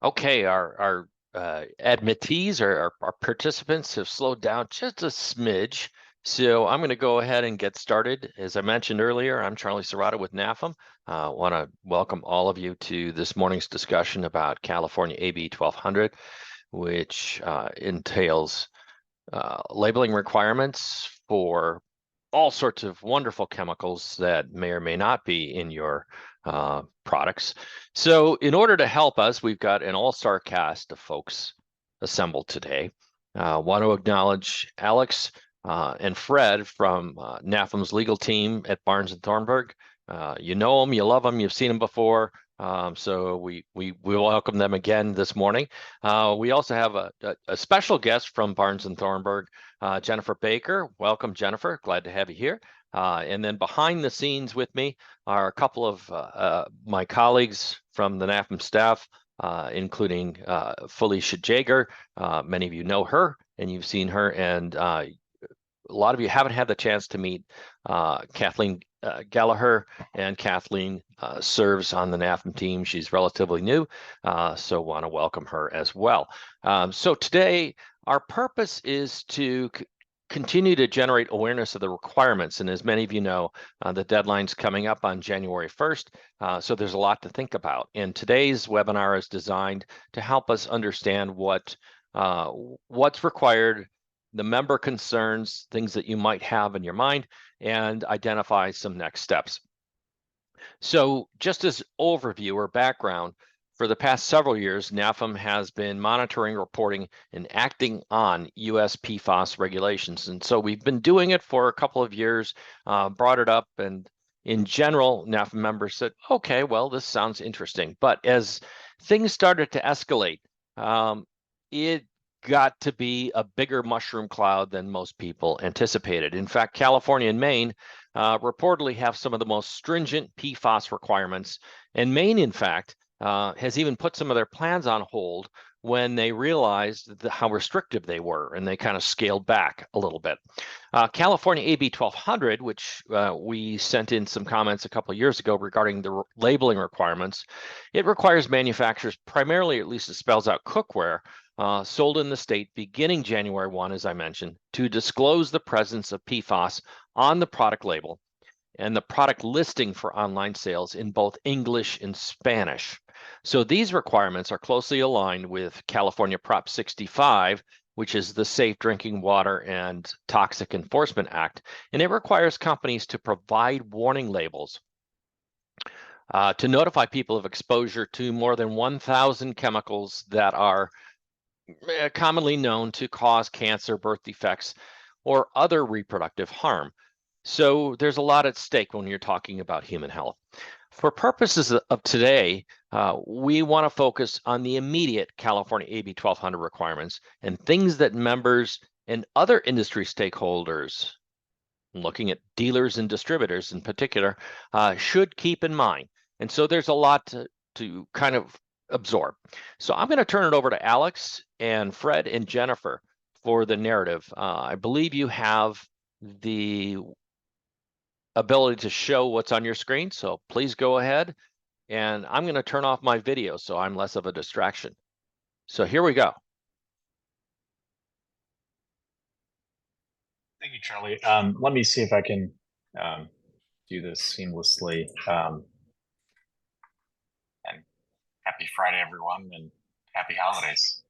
Okay, our admittees or our participants have slowed down just a smidge. So I'm going to go ahead and get started. As I mentioned earlier, I'm Charlie Serrato with NAFEM. I want to welcome all of you to this morning's discussion about California AB 1200, which entails labeling requirements for all sorts of wonderful chemicals that may or may not be in your products. So in order to help us, we've got an all-star cast of folks assembled today. Want to acknowledge Alex and Fred from NAFEM's legal team at Barnes and Thornburg. You know them, you love them, you've seen them before. So we welcome them again this morning. We also have a special guest from Barnes and Thornburg, Jennifer Baker. Welcome, Jennifer. Glad to have you here. And then behind the scenes with me are a couple of my colleagues from the NAFEM staff, including Felicia Jager. Many of you know her and you've seen her, and a lot of you haven't had the chance to meet Kathleen Gallagher, and Kathleen serves on the NAFEM team. She's relatively new, so want to welcome her as well. So today, our purpose is to continue to generate awareness of the requirements. And as many of you know, the deadline's coming up on January 1st, so there's a lot to think about. And today's webinar is designed to help us understand what's required, the member concerns, things that you might have in your mind, and identify some next steps. So just as overview or background, for the past several years, NAFEM has been monitoring, reporting, and acting on U.S. PFAS regulations. And so we've been doing it for a couple of years, brought it up, and in general, NAFEM members said, okay, well, this sounds interesting. But as things started to escalate, it got to be a bigger mushroom cloud than most people anticipated. In fact, California and Maine reportedly have some of the most stringent PFAS requirements. And Maine, in fact, has even put some of their plans on hold when they realized how restrictive they were, and they kind of scaled back a little bit. California AB 1200, which we sent in some comments a couple of years ago regarding the labeling requirements, it requires manufacturers, primarily, at least it spells out cookware, sold in the state beginning January 1, as I mentioned, to disclose the presence of PFAS on the product label and the product listing for online sales in both English and Spanish. So these requirements are closely aligned with California Prop 65, which is the Safe Drinking Water and Toxic Enforcement Act, and it requires companies to provide warning labels to notify people of exposure to more than 1,000 chemicals that are commonly known to cause cancer, birth defects, or other reproductive harm. So there's a lot at stake when you're talking about human health. For purposes of today, we want to focus on the immediate California AB 1200 requirements and things that members and other industry stakeholders, looking at dealers and distributors in particular, should keep in mind. And so there's a lot to kind of absorb. So I'm going to turn it over to Alex and Fred and Jennifer for the narrative. I believe you have the ability to show what's on your screen, so please go ahead. And I'm going to turn off my video so I'm less of a distraction. So here we go. Thank you, Charlie. Let me see if I can do this seamlessly. And happy Friday, everyone, and happy holidays.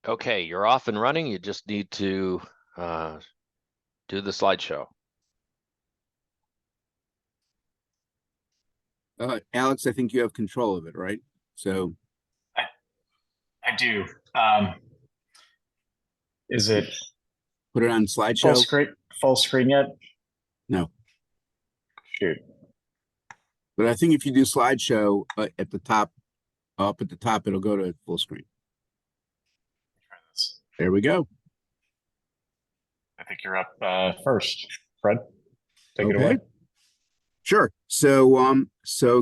Okay, you're off and running. You just need to do the slideshow. Alex, I think you have control of it, right? So I do. Is it put it on slideshow. Full screen yet? No. Shoot. But I think if you do slideshow at the top, up at the top, it'll go to full screen. Try this. There we go. I think you're up first, Fred. Take it Okay. away. Sure. So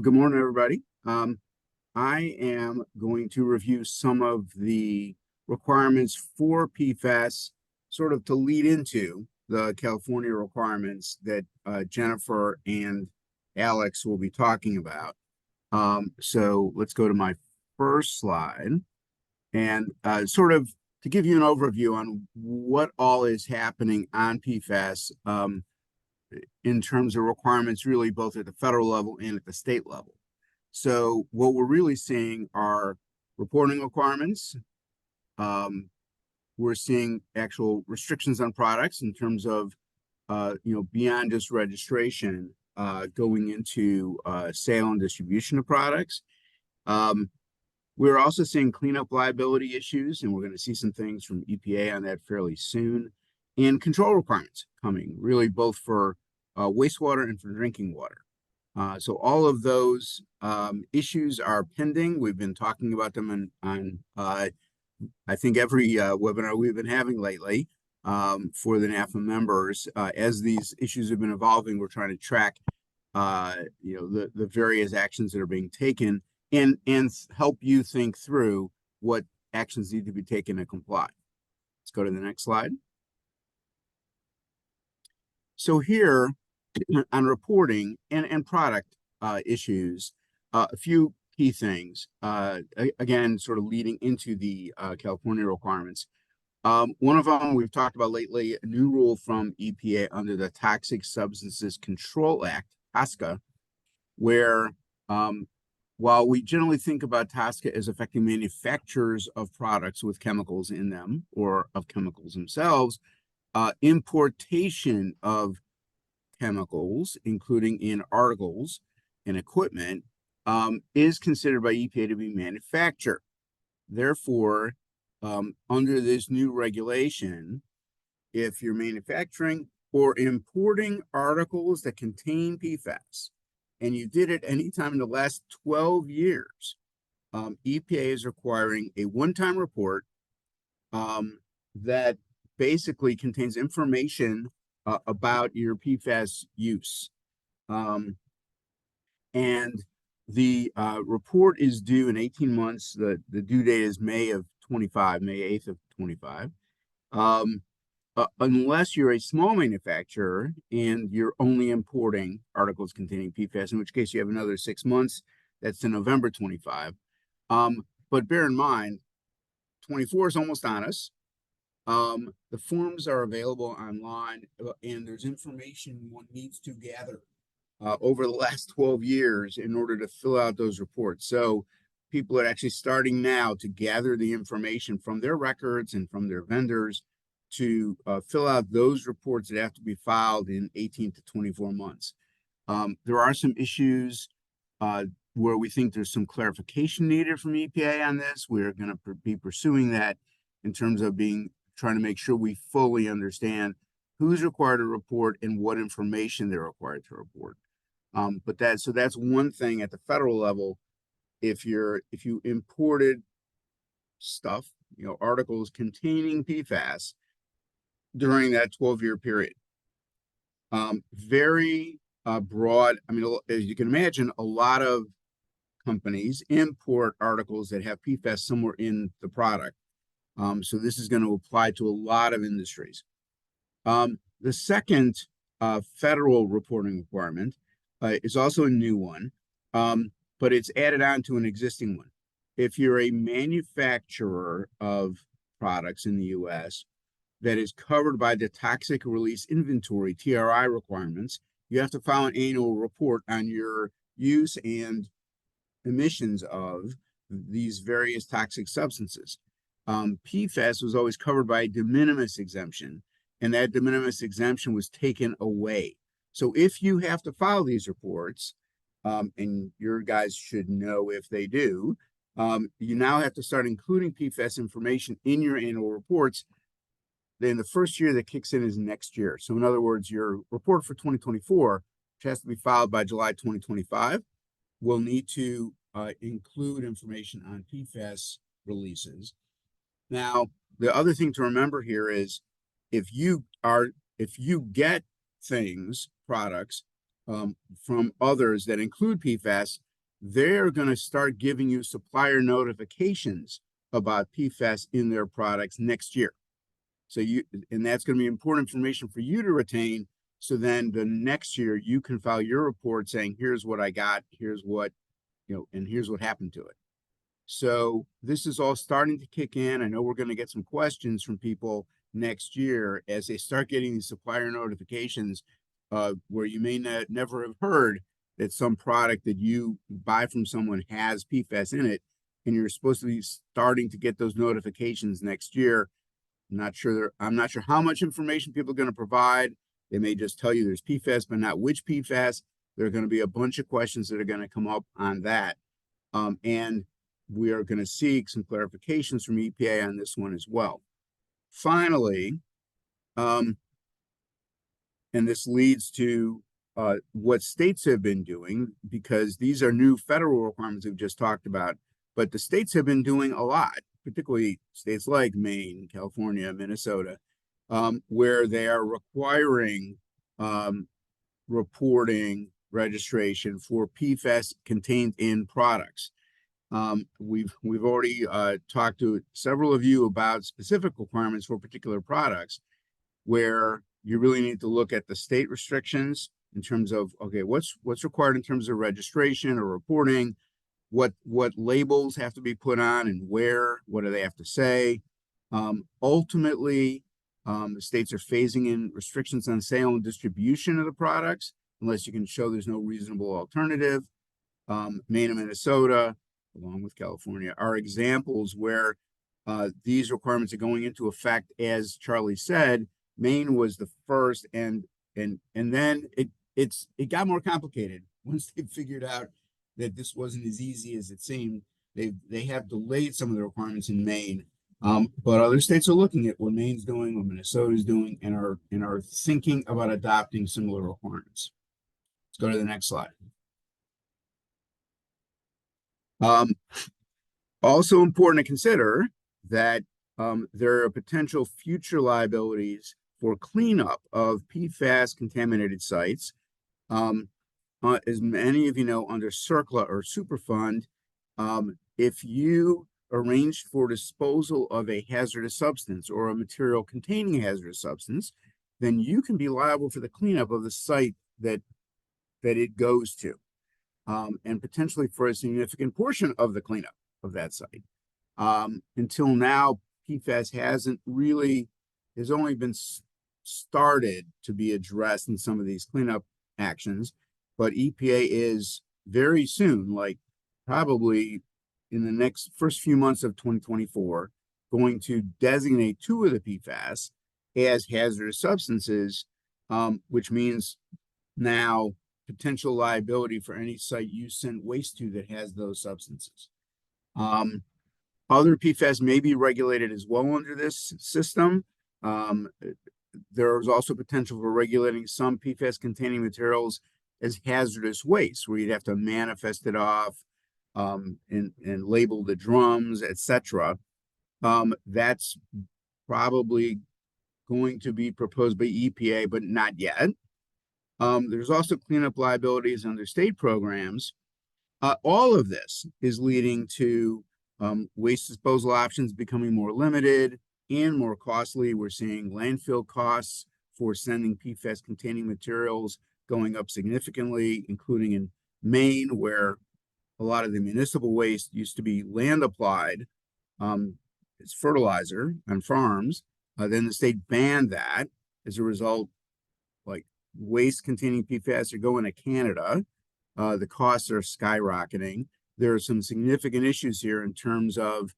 good morning, everybody. I am going to review some of the requirements for PFAS, sort of to lead into the California requirements that Jennifer and Alex will be talking about. So let's go to my first slide and sort of to give you an overview on what all is happening on PFAS. In terms of requirements, really both at the federal level and at the state level. So what we're really seeing are reporting requirements. We're seeing actual restrictions on products in terms of, beyond just registration, going into sale and distribution of products. We're also seeing cleanup liability issues, and we're going to see some things from EPA on that fairly soon, and control requirements coming, really both for wastewater and for drinking water. So all of those issues are pending. We've been talking about them on I think every webinar we've been having lately for the NAFEM members. As these issues have been evolving, we're trying to track the various actions that are being taken and help you think through what actions need to be taken to comply. Let's go to the next slide. So here on reporting and product issues, a few key things, again, sort of leading into the California requirements. One of them we've talked about lately, a new rule from EPA under the Toxic Substances Control Act, TSCA, where while we generally think about TSCA as affecting manufacturers of products with chemicals in them or of chemicals themselves, importation of chemicals, including in articles and equipment, is considered by EPA to be manufacture. Therefore, under this new regulation, if you're manufacturing or importing articles that contain PFAS, and you did it anytime in the last 12 years, EPA is requiring a one-time report that basically contains information about your PFAS use. And the report is due in 18 months. The due date is May 8th of 25. Unless you're a small manufacturer and you're only importing articles containing PFAS, in which case you have another 6 months. That's to November 25. But bear in mind, 24 is almost on us. The forms are available online, and there's information one needs to gather over the last 12 years in order to fill out those reports. So people are actually starting now to gather the information from their records and from their vendors to fill out those reports that have to be filed in 18 to 24 months. There are some issues where we think there's some clarification needed from EPA on this. We're going to be pursuing that in terms of trying to make sure we fully understand who's required to report and what information they're required to report. So that's one thing at the federal level. If you imported stuff, articles containing PFAS during that 12-year period, very broad. I mean, as you can imagine, a lot of companies import articles that have PFAS somewhere in the product. So this is going to apply to a lot of industries. The second federal reporting requirement is also a new one, but it's added on to an existing one. If you're a manufacturer of products in the U.S. that is covered by the Toxic Release Inventory, TRI requirements, you have to file an annual report on your use and emissions of these various toxic substances. PFAS was always covered by a de minimis exemption, and that de minimis exemption was taken away. So if you have to file these reports, and your guys should know if they do, you now have to start including PFAS information in your annual reports. Then the first year that kicks in is next year. So in other words, your report for 2024, which has to be filed by July 2025, will need to include information on PFAS releases. Now, the other thing to remember here is if you get products from others that include PFAS, they're going to start giving you supplier notifications about PFAS in their products next year. So and that's going to be important information for you to retain. So then the next year you can file your report saying, here's what I got, here's what, and here's what happened to it. So this is all starting to kick in. I know we're going to get some questions from people next year as they start getting these supplier notifications where you may never have heard that some product that you buy from someone has PFAS in it, and you're supposed to be starting to get those notifications next year. I'm not sure how much information people are going to provide. They may just tell you there's PFAS, but not which PFAS. There are going to be a bunch of questions that are going to come up on that. And we are going to seek some clarifications from EPA on this one as well. Finally, and this leads to what states have been doing, because these are new federal requirements we've just talked about, but the states have been doing a lot, particularly states like Maine, California, Minnesota, where they are requiring reporting registration for PFAS contained in products. We've already talked to several of you about specific requirements for particular products, where you really need to look at the state restrictions in terms of, okay, what's required in terms of registration or reporting, what labels have to be put on and where, what do they have to say. Ultimately, the states are phasing in restrictions on sale and distribution of the products, unless you can show there's no reasonable alternative. Maine and Minnesota, along with California, are examples where these requirements are going into effect. As Charlie said, Maine was the first, and then it got more complicated once they figured out that this wasn't as easy as it seemed. They have delayed some of the requirements in Maine, but other states are looking at what Maine's doing, what Minnesota's doing, and are thinking about adopting similar requirements. Let's go to the next slide. Also important to consider that there are potential future liabilities for cleanup of PFAS contaminated sites. As many of you know, under CERCLA or Superfund, if you arranged for disposal of a hazardous substance or a material containing a hazardous substance, then you can be liable for the cleanup of the site that it goes to, and potentially for a significant portion of the cleanup of that site. Until now, PFAS has only been started to be addressed in some of these cleanup actions, but EPA is very soon, like probably in the next first few months of 2024, going to designate 2 of the PFAS as hazardous substances, which means now potential liability for any site you send waste to that has those substances. Other PFAS may be regulated as well under this system. There is also potential for regulating some PFAS containing materials as hazardous waste, where you'd have to manifest it off and label the drums, etc. That's probably going to be proposed by EPA, but not yet. There's also cleanup liabilities under state programs. All of this is leading to waste disposal options becoming more limited and more costly. We're seeing landfill costs for sending PFAS containing materials going up significantly, including in Maine, where a lot of the municipal waste used to be land applied as fertilizer on farms. Then the state banned that. As a result, like waste containing PFAS are going to Canada. The costs are skyrocketing. There are some significant issues here in terms of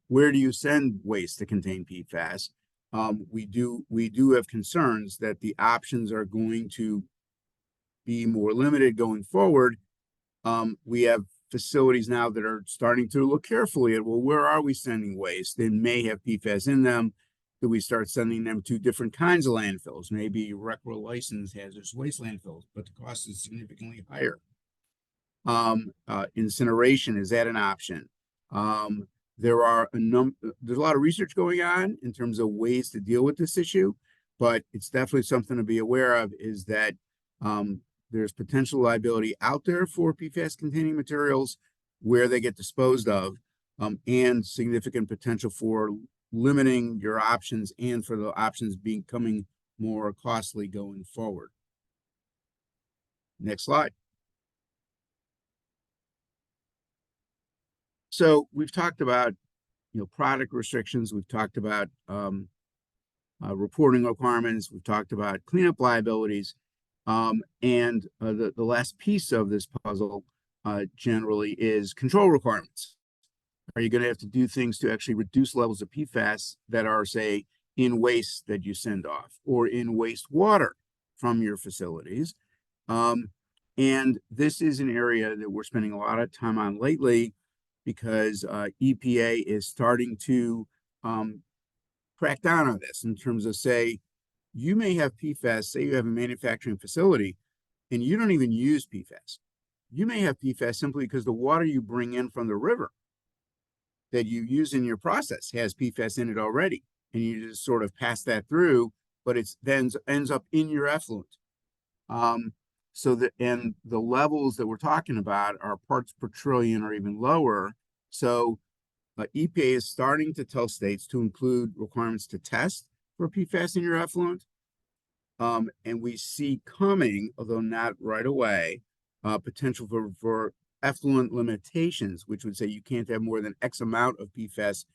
where do you send waste to contain PFAS? We do have concerns that the options are going to be more limited going forward. We have facilities now that are starting to look carefully at, well, where are we sending waste? They may have PFAS in them. Do we start sending them to different kinds of landfills? Maybe RCRA licensed hazardous waste landfills, but the cost is significantly higher. Incineration, is that an option? There's a lot of research going on in terms of ways to deal with this issue, but it's definitely something to be aware of, is that there's potential liability out there for PFAS containing materials, where they get disposed of, and significant potential for limiting your options and for the options becoming more costly going forward. Next slide. So we've talked about, product restrictions. We've talked about reporting requirements. We've talked about cleanup liabilities. And the last piece of this puzzle generally is control requirements. Are you going to have to do things to actually reduce levels of PFAS that are, say, in waste that you send off or in wastewater from your facilities? And this is an area that we're spending a lot of time on lately, because EPA is starting to crack down on this in terms of, say, you may have PFAS, say you have a manufacturing facility, and you don't even use PFAS. You may have PFAS simply because the water you bring in from the river that you use in your process has PFAS in it already, and you just sort of pass that through, but it then ends up in your effluent. And the levels that we're talking about are parts per trillion or even lower. So EPA is starting to tell states to include requirements to test for PFAS in your effluent. And we see coming, although not right away, potential for effluent limitations, which would say you can't have more than X amount of PFAS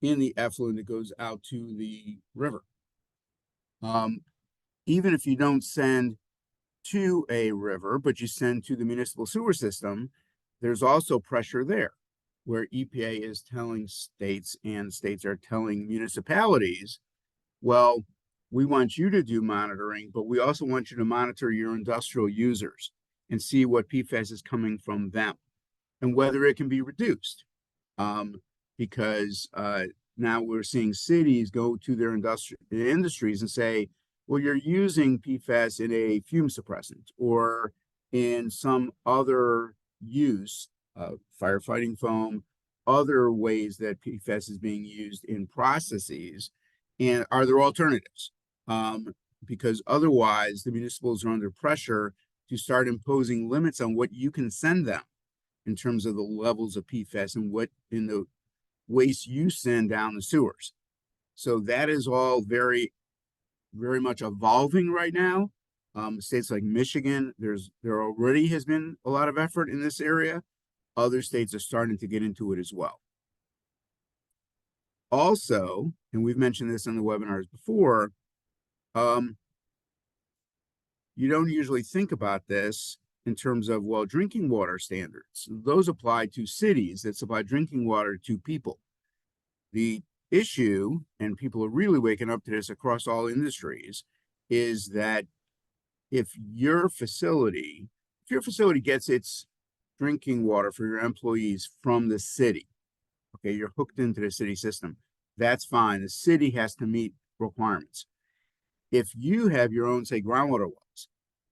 in the effluent that goes out to the river. Even if you don't send to a river, but you send to the municipal sewer system, there's also pressure there, where EPA is telling states, and states are telling municipalities, well, we want you to do monitoring, but we also want you to monitor your industrial users and see what PFAS is coming from them and whether it can be reduced. Because now we're seeing cities go to their industries and say, well, you're using PFAS in a fume suppressant or in some other use, firefighting foam, other ways that PFAS is being used in processes. And are there alternatives? Because otherwise the municipals are under pressure to start imposing limits on what you can send them in terms of the levels of PFAS and what in the waste you send down the sewers. So that is all very, very much evolving right now. States like Michigan, there already has been a lot of effort in this area. Other states are starting to get into it as well. Also, and we've mentioned this in the webinars before, you don't usually think about this in terms of, well, drinking water standards. Those apply to cities that supply drinking water to people. The issue, and people are really waking up to this across all industries, is that if your facility gets its drinking water for your employees from the city, okay, you're hooked into the city system, that's fine. The city has to meet requirements. If you have your own, say, groundwater wells,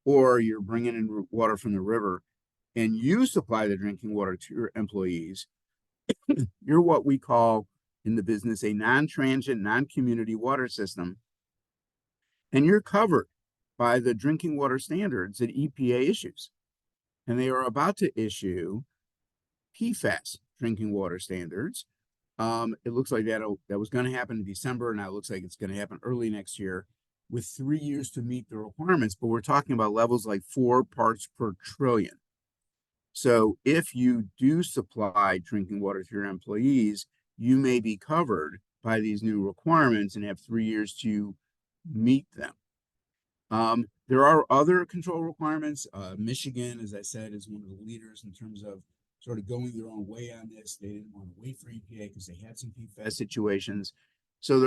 or you're bringing in water from the river and you supply the drinking water to your employees, you're what we call in the business a non-transient, non-community water system, and you're covered by the drinking water standards that EPA issues. And they are about to issue PFAS drinking water standards. It looks like that was going to happen in December. Now it looks like it's going to happen early next year, with 3 years to meet the requirements. But we're talking about levels like 4 parts per trillion. So if you do supply drinking water to your employees, you may be covered by these new requirements and have 3 years to meet them. There are other control requirements. Michigan, as I said, is one of the leaders in terms of sort of going their own way on this. They didn't want to wait for EPA because they had some PFAS situations. So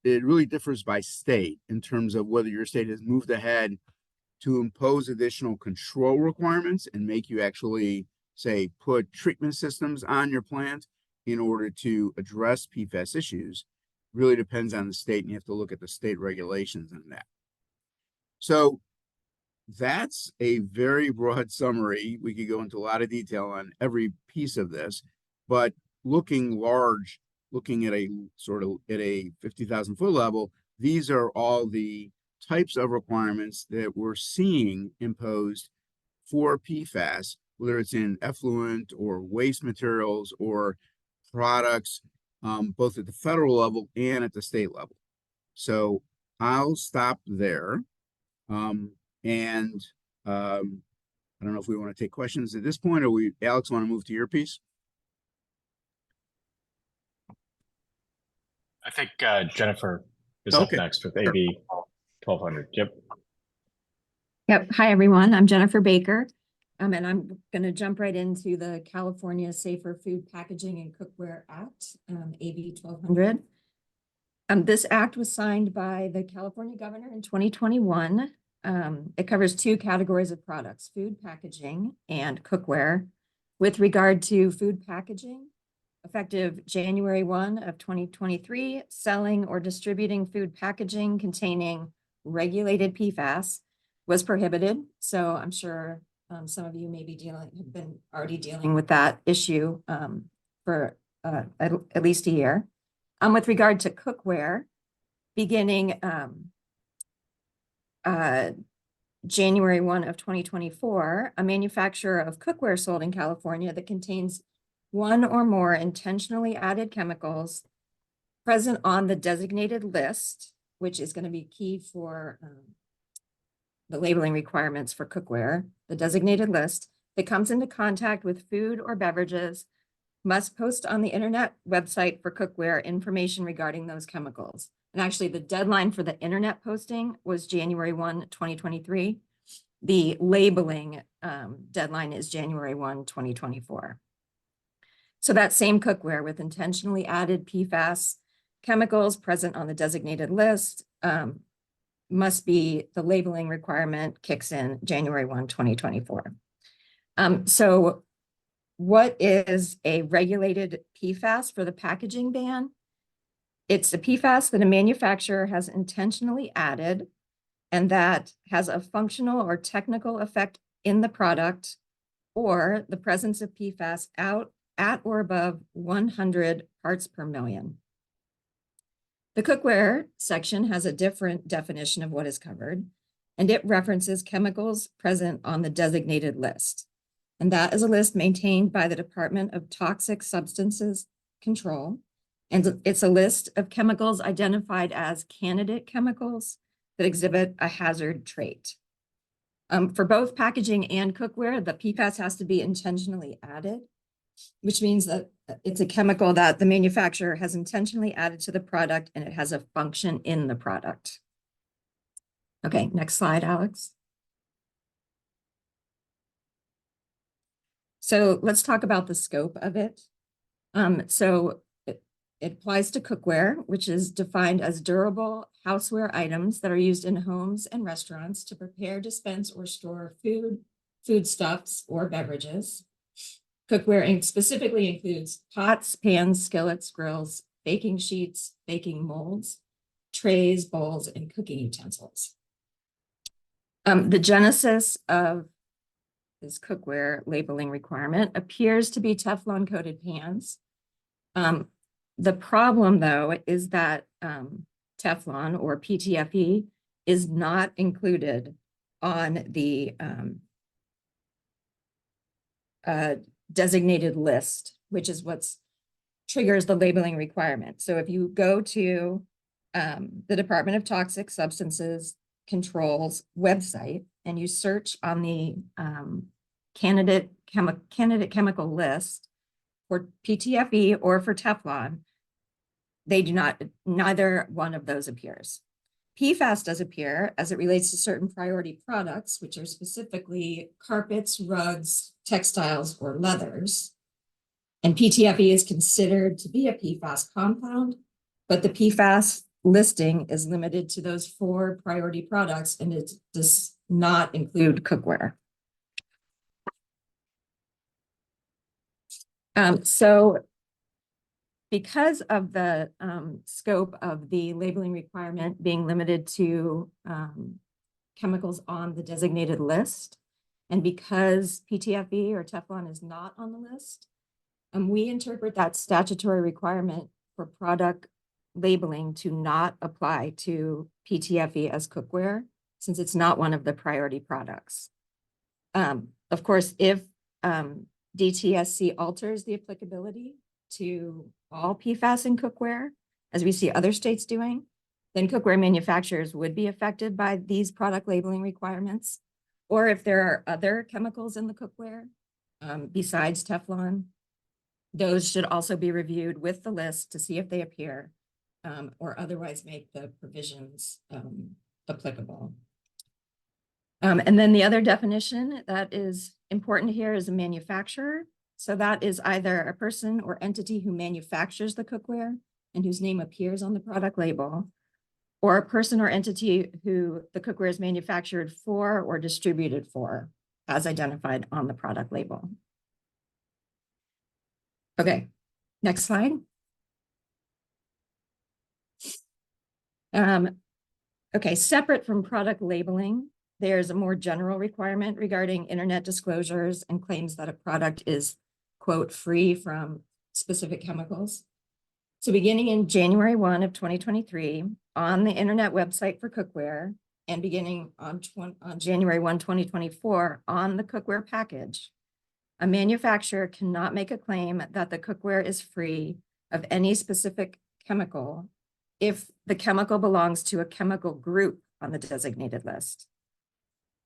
it really differs by state in terms of whether your state has moved ahead to impose additional control requirements and make you actually, say, put treatment systems on your plant in order to address PFAS issues. Really depends on the state, and you have to look at the state regulations on that. So that's a very broad summary. We could go into a lot of detail on every piece of this, but looking at a sort of at a 50,000 foot level, these are all the types of requirements that we're seeing imposed for PFAS, whether it's in effluent or waste materials or products, both at the federal level and at the state level. So I'll stop there. I don't know if we want to take questions at this point, or Alex, want to move to your piece? I think Jennifer is up Okay. next with AB 1200. Yep. Hi, everyone. I'm Jennifer Baker. And I'm going to jump right into the California Safer Food Packaging and Cookware Act, AB 1200. This act was signed by the California governor in 2021. It covers two categories of products, food packaging and cookware. With regard to food packaging, effective January 1 of 2023, selling or distributing food packaging containing regulated PFAS was prohibited. So I'm sure some of you may be have been already dealing with that issue for at least a year. With regard to cookware, beginning January 1 of 2024, a manufacturer of cookware sold in California that contains one or more intentionally added chemicals present on the designated list, which is going to be key for the labeling requirements for cookware, the designated list that comes into contact with food or beverages must post on the internet website for cookware information regarding those chemicals. And actually the deadline for the internet posting was January 1, 2023. The labeling deadline is January 1, 2024. So that same cookware with intentionally added PFAS chemicals present on the designated list must be, the labeling requirement kicks in January 1, 2024. So what is a regulated PFAS for the packaging ban? It's a PFAS that a manufacturer has intentionally added and that has a functional or technical effect in the product, or the presence of PFAS out at or above 100 parts per million. The cookware section has a different definition of what is covered, and it references chemicals present on the designated list. And that is a list maintained by the Department of Toxic Substances Control. And it's a list of chemicals identified as candidate chemicals that exhibit a hazard trait. For both packaging and cookware, the PFAS has to be intentionally added, which means that it's a chemical that the manufacturer has intentionally added to the product and it has a function in the product. Okay, next slide, Alex. So let's talk about the scope of it. It applies to cookware, which is defined as durable houseware items that are used in homes and restaurants to prepare, dispense, or store food, foodstuffs, or beverages. Cookware specifically includes pots, pans, skillets, grills, baking sheets, baking molds, trays, bowls, and cooking utensils. The genesis of this cookware labeling requirement appears to be Teflon coated pans. The problem, though, is that Teflon, or PTFE, is not included on the designated list, which is what triggers the labeling requirement. So if you go to the Department of Toxic Substances Control's website and you search on the candidate chemical list for PTFE or for Teflon, they do not, neither one of those appears. PFAS does appear as it relates to certain priority products, which are specifically carpets, rugs, textiles, or leathers. And PTFE is considered to be a PFAS compound, but the PFAS listing is limited to those 4 priority products, and it does not include cookware. So because of the scope of the labeling requirement being limited to chemicals on the designated list, and because PTFE or Teflon is not on the list, we interpret that statutory requirement for product labeling to not apply to PTFE as cookware, since it's not one of the priority products. of course, if DTSC alters the applicability to all PFAS in cookware, as we see other states doing, then cookware manufacturers would be affected by these product labeling requirements. Or if there are other chemicals in the cookware besides Teflon, those should also be reviewed with the list to see if they appear or otherwise make the provisions applicable. And then the other definition that is important here is a manufacturer. So that is either a person or entity who manufactures the cookware and whose name appears on the product label, or a person or entity who the cookware is manufactured for or distributed for, as identified on the product label. Okay, next slide. Okay, separate from product labeling, there's a more general requirement regarding internet disclosures and claims that a product is, quote, free from specific chemicals. So beginning in January 1 of 2023, on the internet website for cookware, and beginning on January 1, 2024, on the cookware package, a manufacturer cannot make a claim that the cookware is free of any specific chemical if the chemical belongs to a chemical group on the designated list.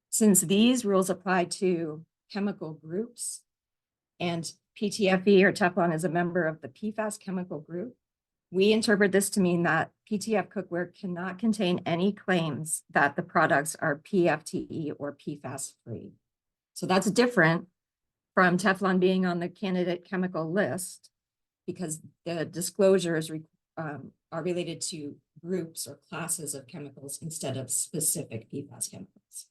Since these rules apply to chemical groups and PTFE or Teflon is a member of the PFAS chemical group, we interpret this to mean that PTF cookware cannot contain any claims that the products are PFTE or PFAS free. So that's different from Teflon being on the candidate chemical list because the disclosures are related to groups or classes of chemicals instead of specific PFAS chemicals.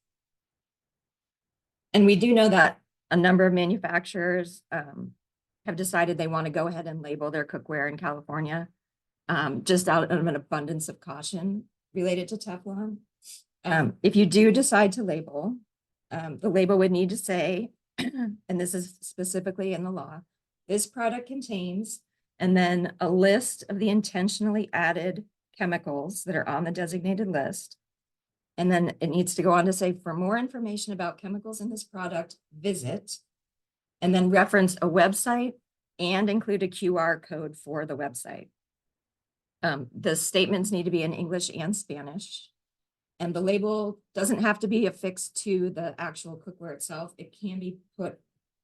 And we do know that a number of manufacturers have decided they want to go ahead and label their cookware in California just out of an abundance of caution related to Teflon. If you do decide to label, the label would need to say, and this is specifically in the law, this product contains, and then a list of the intentionally added chemicals that are on the designated list. And then it needs to go on to say, for more information about chemicals in this product, visit, and then reference a website and include a QR code for the website. The statements need to be in English and Spanish. And the label doesn't have to be affixed to the actual cookware itself. It can be put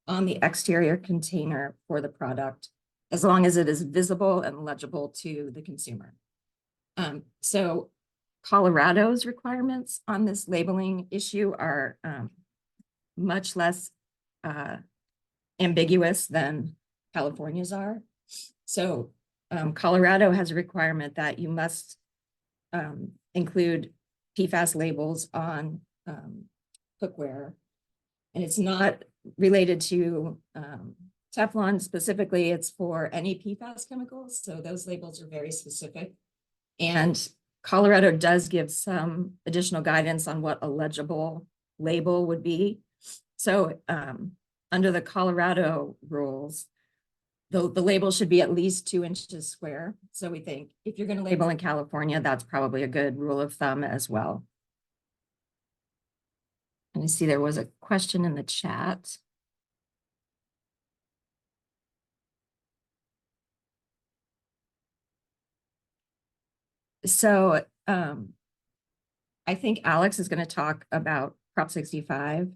on the exterior container for the product, as long as it is visible and legible to the consumer. So Colorado's requirements on this labeling issue are much less ambiguous than California's are. So Colorado has a requirement that you must include PFAS labels on cookware, and it's not related to Teflon specifically, it's for any PFAS chemicals, so those labels are very specific. And Colorado does give some additional guidance on what a legible label would be. So under the Colorado rules, the label should be at least 2 inches square. So we think if you're going to label in California, that's probably a good rule of thumb as well. And I see there was a question in the chat. So I think Alex is going to talk about Prop 65,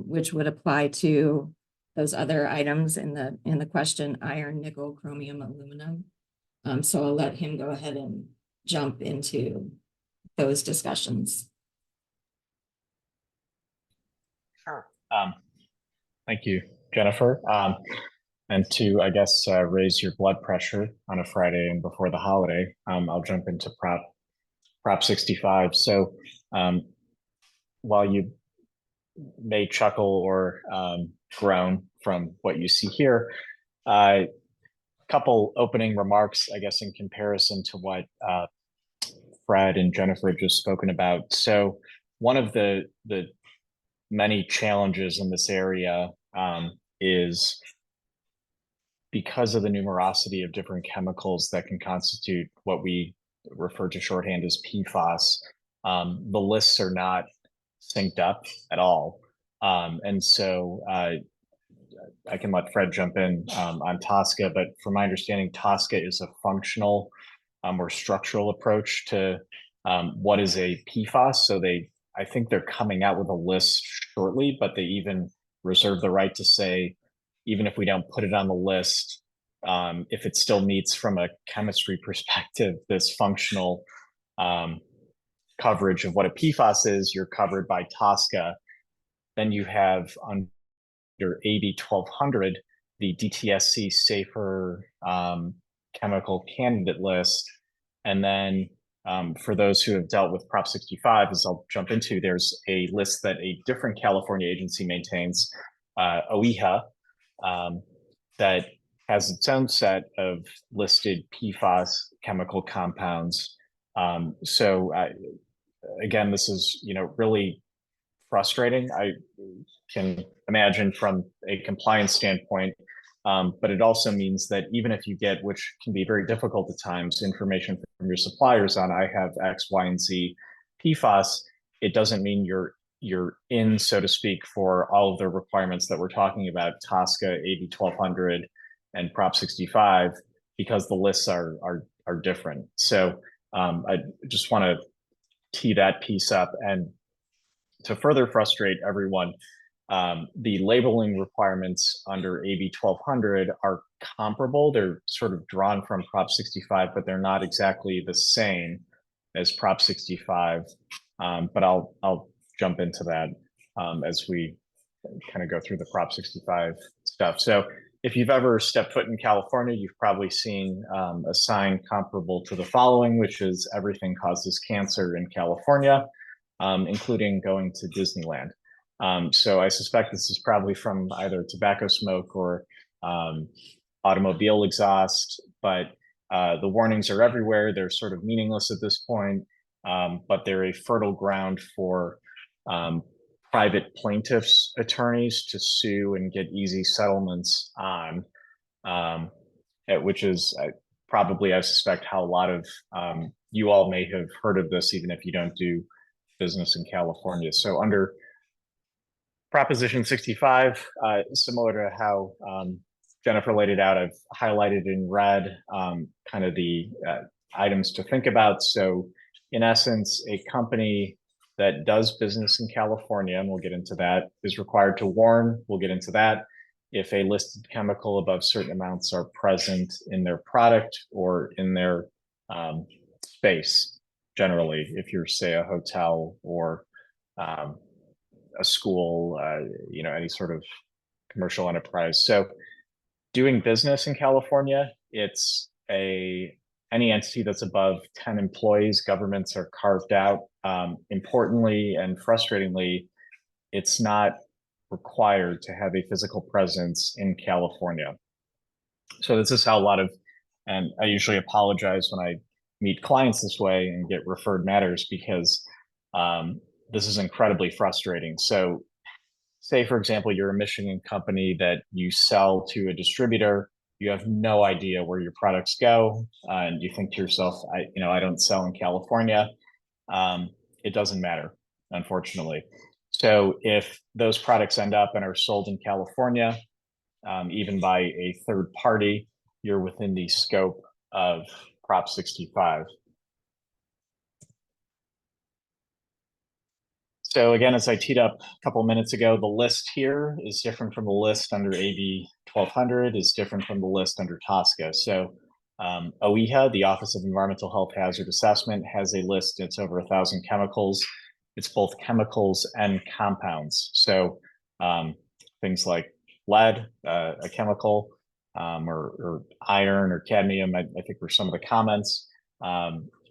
which would apply to those other items in the question: iron, nickel, chromium, aluminum. So I'll let him go ahead and jump into those discussions. Sure. Thank you, Jennifer. And to, I guess, raise your blood pressure on a Friday and before the holiday, I'll jump into Prop 65. So while you may chuckle or groan from what you see here, a couple opening remarks, I guess, in comparison to what Fred and Jennifer have just spoken about. So one of the many challenges in this area is because of the numerosity of different chemicals that can constitute what we refer to shorthand as PFAS, the lists are not synced up at all. And so I can let Fred jump in on TSCA, but from my understanding, TSCA is a functional or structural approach to what is a PFAS. So I think they're coming out with a list shortly, but they even reserve the right to say, even if we don't put it on the list, if it still meets from a chemistry perspective, this functional coverage of what a PFAS is, you're covered by TSCA. Then you have under AB 1200, the DTSC safer chemical candidate list. And then for those who have dealt with Prop 65, as I'll jump into, there's a list that a different California agency maintains, OEHA, that has its own set of listed PFAS chemical compounds. So again, this is, really frustrating. I can imagine from a compliance standpoint, but it also means that even if you get, which can be very difficult at times, information from your suppliers on, I have X, Y, and Z PFAS, it doesn't mean you're in, so to speak, for all of the requirements that we're talking about, TSCA, AB 1200, and Prop 65, because the lists are different. So I just want to tee that piece up. And to further frustrate everyone, the labeling requirements under AB 1200 are comparable. They're sort of drawn from Prop 65, but they're not exactly the same as Prop 65. But I'll jump into that as we kind of go through the Prop 65 stuff. So if you've ever stepped foot in California, you've probably seen a sign comparable to the following, which is "Everything causes cancer in California," including going to Disneyland. So I suspect this is probably from either tobacco smoke or automobile exhaust, but the warnings are everywhere. They're sort of meaningless at this point, but they're a fertile ground for private plaintiffs' attorneys to sue and get easy settlements on, which is probably, I suspect, how a lot of you all may have heard of this, even if you don't do business in California. So under Proposition 65, similar to how Jennifer laid it out, I've highlighted in red kind of the items to think about. So in essence, a company that does business in California, and we'll get into that, is required to warn, we'll get into that, if a listed chemical above certain amounts are present in their product or in their space. Generally, if you're, say, a hotel or a school, any sort of commercial enterprise. So doing business in California, it's any entity that's above 10 employees. Governments are carved out. Importantly and frustratingly, it's not required to have a physical presence in California. So this is how a lot of, and I usually apologize when I meet clients this way and get referred matters, because this is incredibly frustrating. So say, for example, you're a Michigan company that you sell to a distributor. You have no idea where your products go, and you think to yourself, I don't sell in California. It doesn't matter, unfortunately. So if those products end up and are sold in California, even by a third party, you're within the scope of Prop 65. So again, as I teed up a couple of minutes ago, the list here is different from the list under AB 1200, is different from the list under TSCA. So OEHA, the Office of Environmental Health Hazard Assessment, has a list. It's over 1,000 chemicals. It's both chemicals and compounds. So things like lead, a chemical, or iron or cadmium, I think were some of the comments.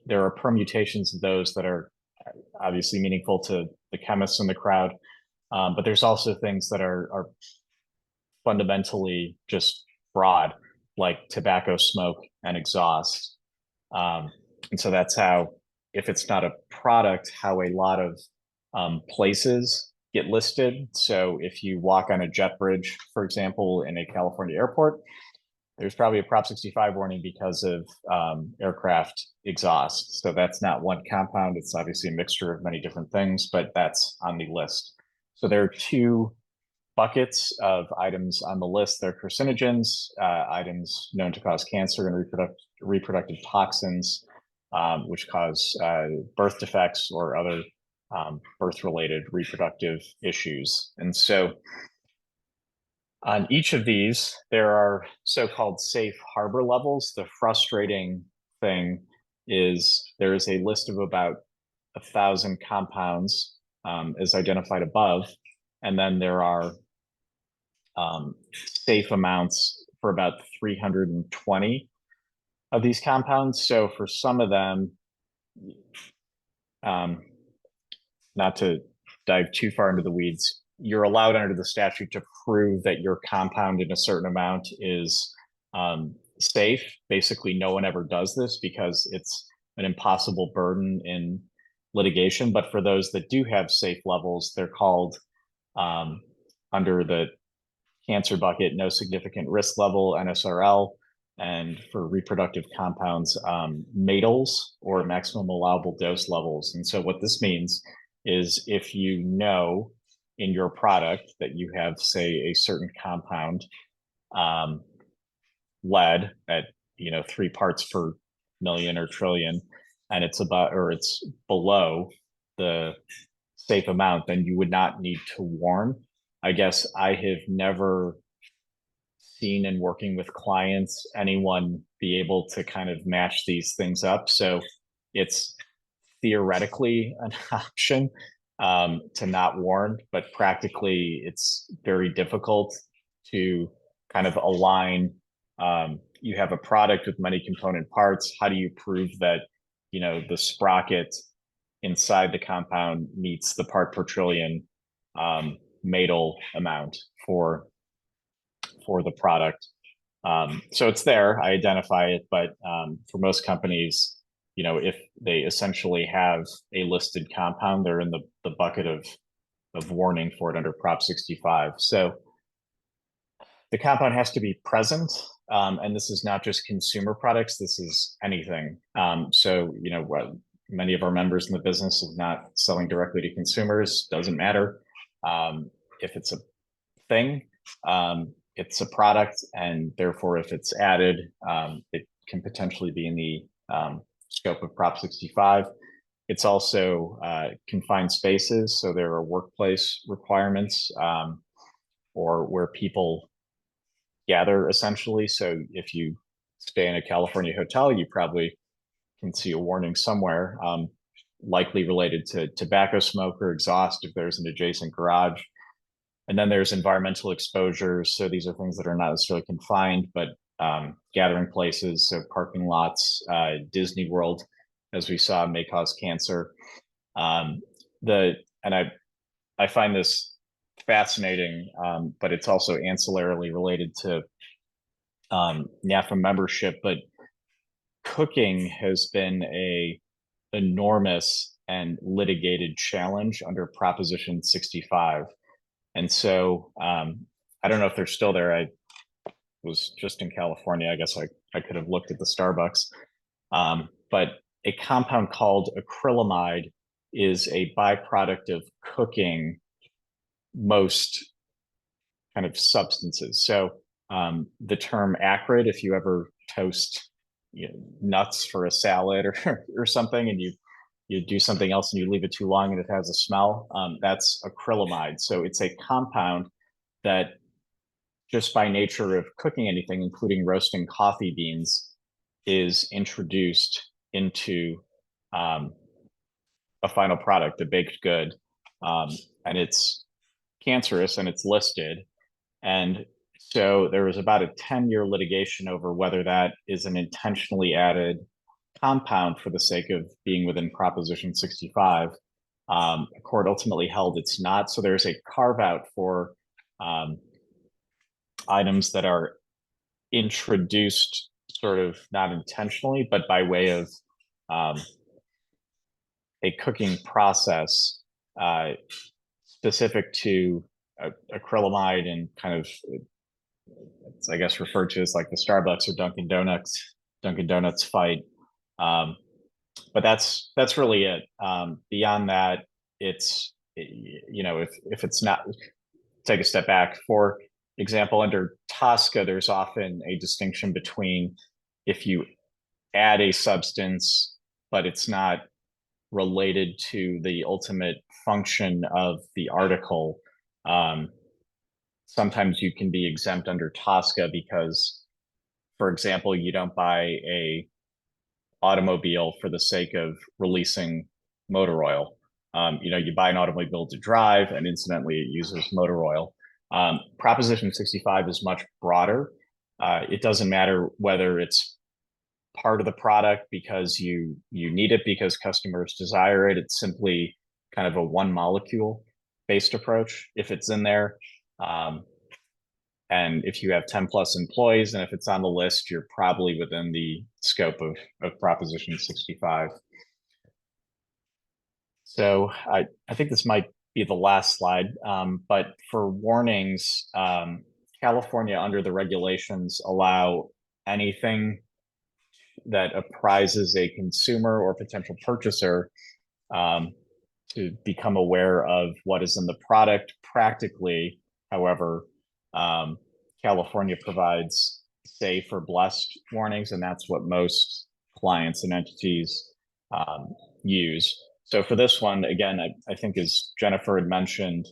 There are permutations of those that are obviously meaningful to the chemists in the crowd. But there's also things that are fundamentally just broad, like tobacco smoke and exhaust. And so that's how, if it's not a product, how a lot of places get listed. So if you walk on a jet bridge, for example, in a California airport, there's probably a Prop 65 warning because of aircraft exhaust. So that's not one compound. It's obviously a mixture of many different things, but that's on the list. So there are two buckets of items on the list. They're carcinogens, items known to cause cancer, and reproductive toxins, which cause birth defects or other birth-related reproductive issues. And so on each of these, there are so-called safe harbor levels. The frustrating thing is there is a list of about 1,000 compounds as identified above, and then there are safe amounts for about 320 of these compounds. So for some of them, not to dive too far into the weeds, you're allowed under the statute to prove that your compound in a certain amount is safe. Basically, no one ever does this because it's an impossible burden in litigation. But for those that do have safe levels, they're called under the cancer bucket, no significant risk level, NSRL, and for reproductive compounds, MADLs, or maximum allowable dose levels. And so what this means is if you know in your product that you have, say, a certain compound, lead at 3 parts per million or trillion, and it's below the safe amount, then you would not need to warn. I guess I have never seen in working with clients anyone be able to kind of match these things up. So it's theoretically an option to not warn, but practically it's very difficult to kind of align. You have a product with many component parts. How do you prove that the sprocket inside the compound meets the part per trillion MADL amount for the product? So it's there, I identify it, but for most companies, if they essentially have a listed compound, they're in the bucket of warning for it under Prop 65. So the compound has to be present, and this is not just consumer products, this is anything. So many of our members in the business is not selling directly to consumers, doesn't matter. If it's a thing, it's a product, and therefore if it's added, it can potentially be in the scope of Prop 65. It's also confined spaces, so there are workplace requirements or where people gather essentially. So if you stay in a California hotel, you probably can see a warning somewhere, likely related to tobacco smoke or exhaust if there's an adjacent garage. And then there's environmental exposures. So these are things that are not necessarily confined, but gathering places, so parking lots, Disney World, as we saw, may cause cancer. And I find this fascinating, but it's also ancillarily related to NAFEM membership. But cooking has been a enormous and litigated challenge under Proposition 65. And so I don't know if they're still there. I was just in California. I guess I could have looked at the Starbucks. But a compound called acrylamide is a byproduct of cooking most kind of substances. So the term acrid, if you ever toast nuts for a salad or something, and you do something else and you leave it too long and it has a smell, that's acrylamide. So it's a compound that just by nature of cooking anything, including roasting coffee beans, is introduced into a final product, a baked good, and it's cancerous and it's listed. And so there was about a 10-year litigation over whether that is an intentionally added compound for the sake of being within Proposition 65. A court ultimately held it's not. So there's a carve out for items that are introduced sort of not intentionally, but by way of a cooking process specific to acrylamide, and kind of, it's, I guess, referred to as like the Starbucks or Dunkin' Donuts fight. But that's really it. Beyond that, it's you know, if it's not, take a step back. For example, under TSCA, there's often a distinction between if you add a substance, but it's not related to the ultimate function of the article. Sometimes you can be exempt under TSCA because, for example, you don't buy a automobile for the sake of releasing motor oil. You know, you buy an automobile to drive, and incidentally, it uses motor oil. Proposition 65 is much broader. It doesn't matter whether it's part of the product because you need it because customers desire it. It's simply kind of a one molecule based approach if it's in there. And if you have 10 plus employees, and if it's on the list, you're probably within the scope of Proposition 65. So I think this might be the last slide, but for warnings, California under the regulations allow anything that apprises a consumer or potential purchaser to become aware of what is in the product. Practically, however, California provides safe or blessed warnings, and that's what most clients and entities use. So for this one, again, I think as Jennifer had mentioned,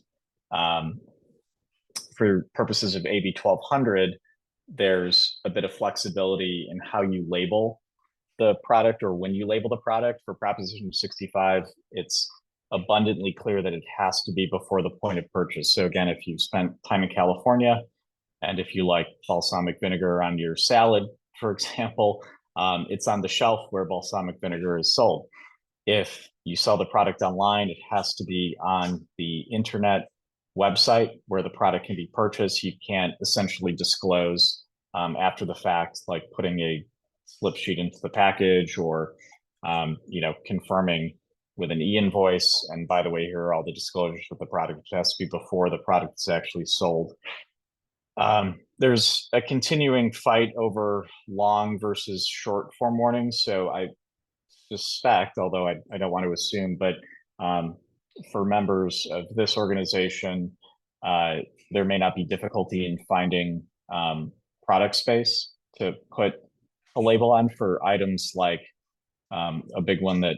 for purposes of AB 1200, there's a bit of flexibility in how you label the product or when you label the product. For Proposition 65, it's abundantly clear that it has to be before the point of purchase. So again, if you've spent time in California, and if you like balsamic vinegar on your salad, for example, it's on the shelf where balsamic vinegar is sold. If you sell the product online, it has to be on the internet website where the product can be purchased. You can't essentially disclose after the fact, like putting a slip sheet into the package or, you know, confirming with an e-invoice. And by the way, here are all the disclosures with the product. It has to be before the product is actually sold. There's a continuing fight over long versus short form warnings. So I suspect, although I don't want to assume, but for members of this organization, there may not be difficulty in finding product space to put a label on for items like a big one that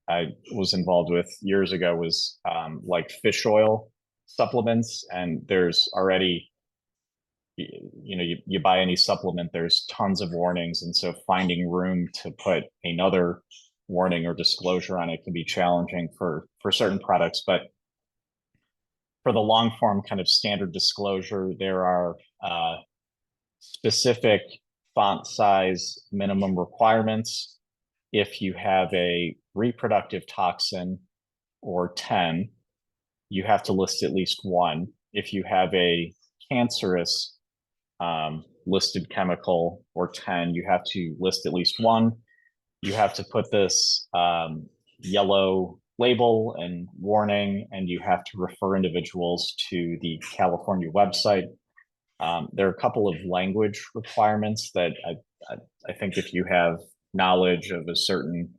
I was involved with years ago was like fish oil supplements. And there's already, you know, you buy any supplement, there's tons of warnings. And so finding room to put another warning or disclosure on it can be challenging for certain products. But for the long form kind of standard disclosure, there are specific font size minimum requirements. If you have a reproductive toxin or 10, you have to list at least one. If you have a cancerous listed chemical or 10, you have to list at least one. You have to put this yellow label and warning, and you have to refer individuals to the California website. There are a couple of language requirements that I think if you have knowledge of a certain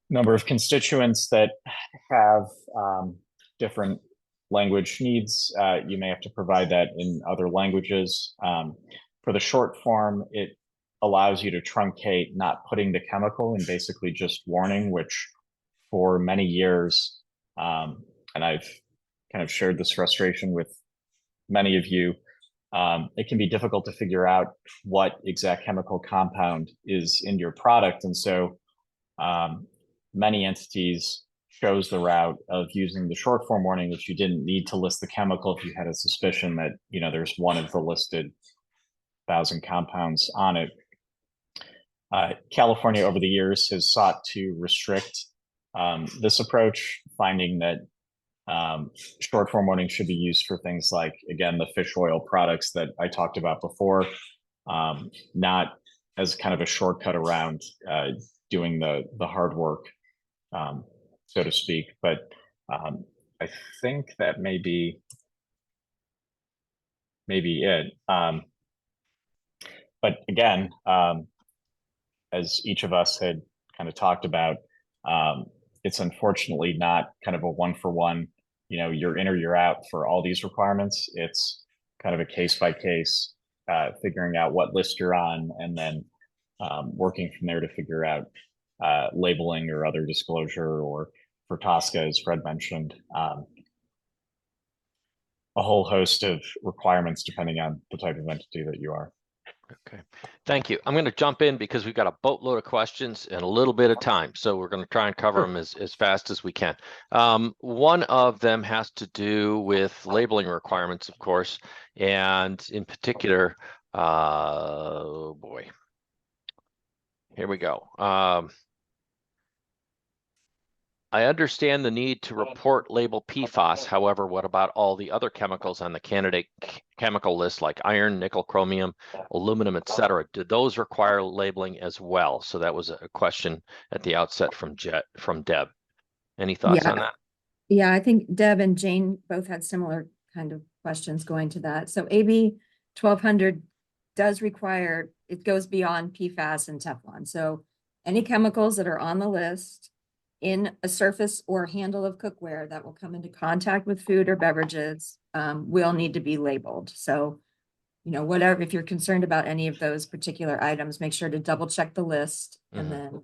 number of constituents that have different language needs, you may have to provide that in other languages. For the short form, it allows you to truncate not putting the chemical and basically just warning, which for many years, and I've kind of shared this frustration with many of you, it can be difficult to figure out what exact chemical compound is in your product. And so many entities chose the route of using the short form warning, which you didn't need to list the chemical if you had a suspicion that, you know, there's one of the listed 1,000 compounds on it. California over the years has sought to restrict this approach, finding that short form warning should be used for things like, again, the fish oil products that I talked about before, not as kind of a shortcut around doing the hard work, so to speak. But I think that may be it. But again, as each of us had kind of talked about, it's unfortunately not kind of a one-for-one, you're in or you're out for all these requirements. It's kind of a case by case, figuring out what list you're on, and then working from there to figure out labeling or other disclosure, or for TSCA, as Fred mentioned, a whole host of requirements depending on the type of entity that you are. Okay, thank you. I'm going to jump in because we've got a boatload of questions and a little bit of time, so we're going to try and cover them as fast as we can. One of them has to do with labeling requirements, of course, and in particular, oh boy, here we go. I understand the need to report label PFAS. However, what about all the other chemicals on the candidate chemical list, like iron, nickel, chromium, aluminum, etc.? Do those require labeling as well? So that was a question at the outset from Deb. Any thoughts on that? Yeah, I think Deb and Jane both had similar kind of questions going to that. So AB 1200 does require, it goes beyond PFAS and Teflon. So any chemicals that are on the list in a surface or handle of cookware that will come into contact with food or beverages will need to be labeled. So, whatever, if you're concerned about any of those particular items, make sure to double check the list and then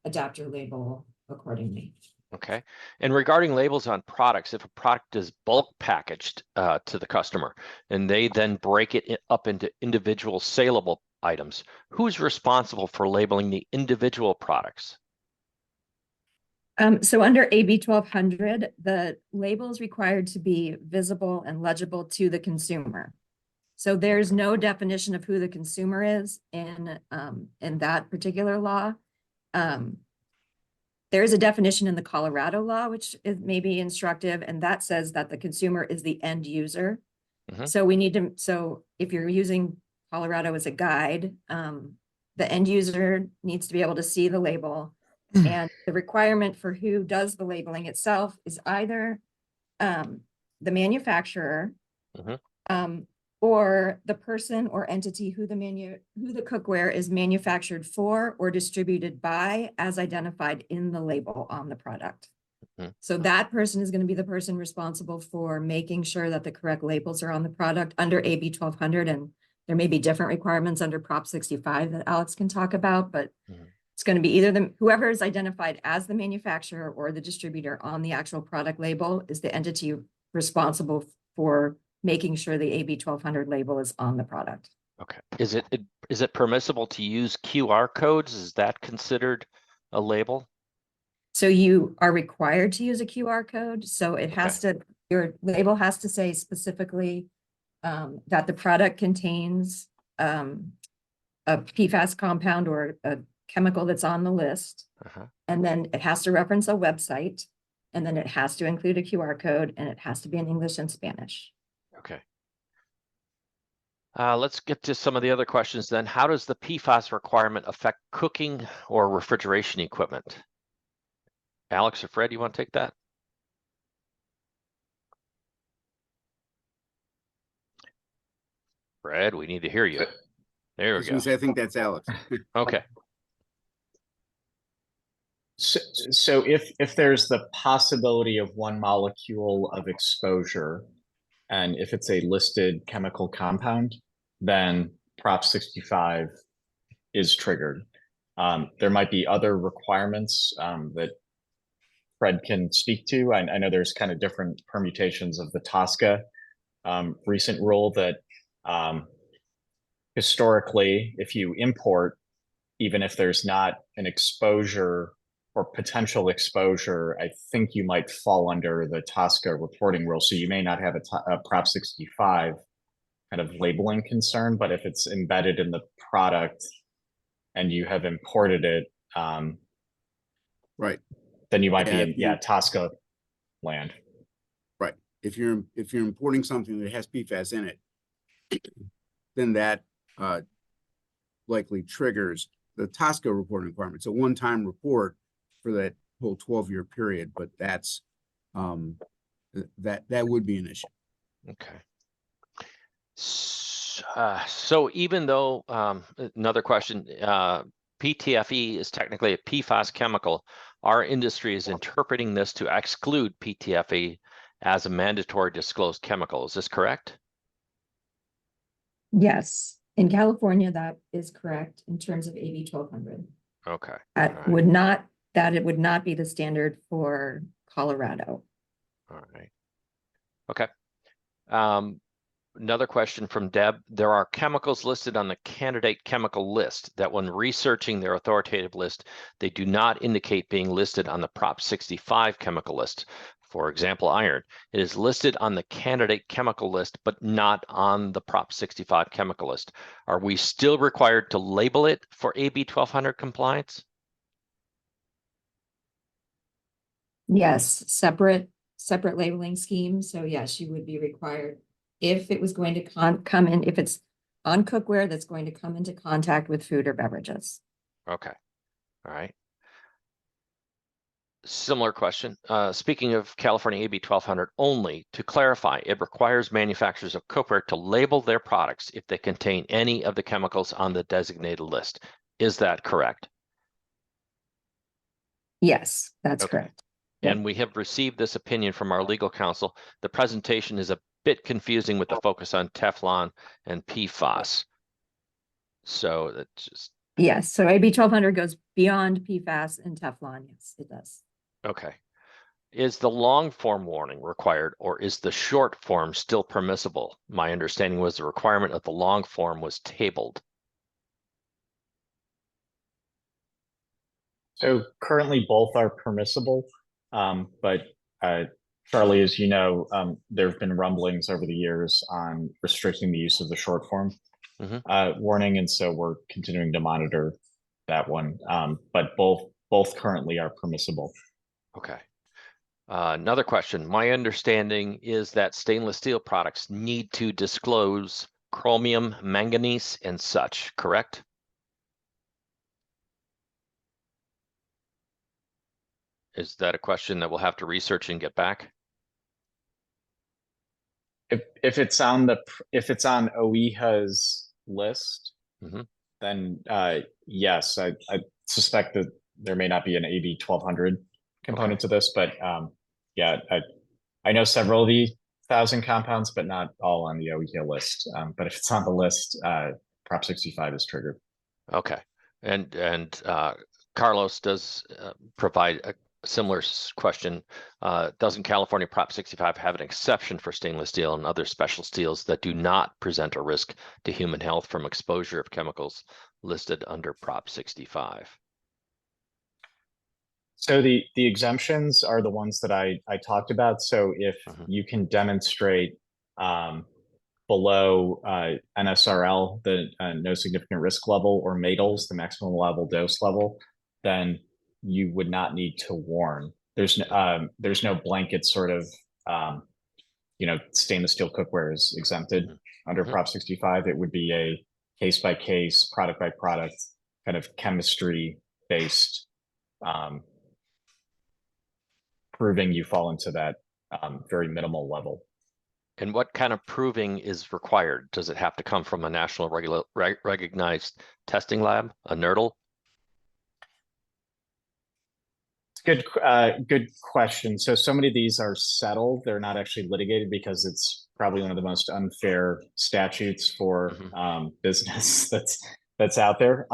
adapt your label accordingly. Okay. And regarding labels on products, if a product is bulk packaged to the customer and they then break it up into individual saleable items, who's responsible for labeling the individual products? So under AB 1200, the label is required to be visible and legible to the consumer. So there's no definition of who the consumer is in that particular law. There is a definition in the Colorado law, which is maybe instructive, and that says that the consumer is the end user. So we need to, so if you're using Colorado as a guide, the end user needs to be able to see the label. And the requirement for who does the labeling itself is either the manufacturer or the person or entity who the cookware is manufactured for or distributed by, as identified in the label on the product. So that person is going to be the person responsible for making sure that the correct labels are on the product under AB 1200. And there may be different requirements under Prop 65 that Alex can talk about, but it's going to be either whoever is identified as the manufacturer or the distributor on the actual product label is the entity responsible for making sure the AB 1200 label is on the product. Okay. Is it permissible to use QR codes? Is that considered a label? So you are required to use a QR code. So it has to, your label has to say specifically that the product contains a PFAS compound or a chemical that's on the list. And then it has to reference a website, and then it has to include a QR code, and it has to be in English and Spanish. Okay. Let's get to some of the other questions then. How does the PFAS requirement affect cooking or refrigeration equipment? Alex or Fred, you want to take that? Fred, we need to hear you. There we go. I think that's Alex. Okay. So if there's the possibility of one molecule of exposure, and if it's a listed chemical compound, then Prop 65 is triggered. There might be other requirements that Fred can speak to. I know there's kind of different permutations of the TSCA recent rule that historically, if you import, even if there's not an exposure or potential exposure, I think you might fall under the TSCA reporting rule. So you may not have a Prop 65 kind of labeling concern, but if it's embedded in the product and you have imported it, right, then you might be in TSCA land. Right. If you're importing something that has PFAS in it, then that likely triggers the TSCA reporting requirement. It's a one-time report for that whole 12-year period, but that's that would be an issue. Okay. So even though another question, PTFE is technically a PFAS chemical, our industry is interpreting this to exclude PTFE as a mandatory disclosed chemical. Is this correct? Yes, in California, that is correct in terms of AB 1200. Okay. That All right. it would not be the standard for Colorado. All right. Okay. Another question from Deb. There are chemicals listed on the candidate chemical list that when researching their authoritative list, they do not indicate being listed on the Prop 65 chemical list. For example, iron. It is listed on the candidate chemical list, but not on the Prop 65 chemical list. Are we still required to label it for AB 1200 compliance? Yes, separate labeling scheme. So yes, you would be required if it was going to come in, if it's on cookware that's going to come into contact with food or beverages. Okay. All right. Similar question. Speaking of California AB 1200 only, to clarify, it requires manufacturers of cookware to label their products if they contain any of the chemicals on the designated list. Is that correct? Yes, that's Okay. correct. And we have received this opinion from our legal counsel. The presentation is a bit confusing with the focus on Teflon and PFAS. So that's just. Yes, so AB 1200 goes beyond PFAS and Teflon. Yes, it does. Okay. Is the long form warning required or is the short form still permissible? My understanding was the requirement of the long form was tabled. So currently both are permissible, but Charlie, as you know, there have been rumblings over the years on restricting the use of the short form warning, and so we're continuing to monitor that one. But both currently are permissible. Okay. Another question. My understanding is that stainless steel products need to disclose chromium, manganese, and such, correct? Is that a question that we'll have to research and get back? If it's on OEHA's list, then yes, I suspect that there may not be an AB 1200 component to this, but yeah, I know several of the 1,000 compounds, but not all on the OEHA list. But if it's on the list, Prop 65 is triggered. Okay, and Carlos does provide a similar question. Doesn't California Prop 65 have an exception for stainless steel and other special steels that do not present a risk to human health from exposure of chemicals listed under Prop 65? So the exemptions are the ones that I talked about. So if you can demonstrate below NSRL, the no significant risk level, or MADLs, the maximum allowable dose level, then you would not need to warn. There's no blanket sort of stainless steel cookware is exempted under Prop 65. It would be a case by case, product by product, kind of chemistry based proving you fall into that very minimal level. And what kind of proving is required? Does it have to come from a national recognized testing lab, a NERDL? Good question. So many of these are settled. They're not actually litigated because it's probably one of the most unfair statutes for business that's out there.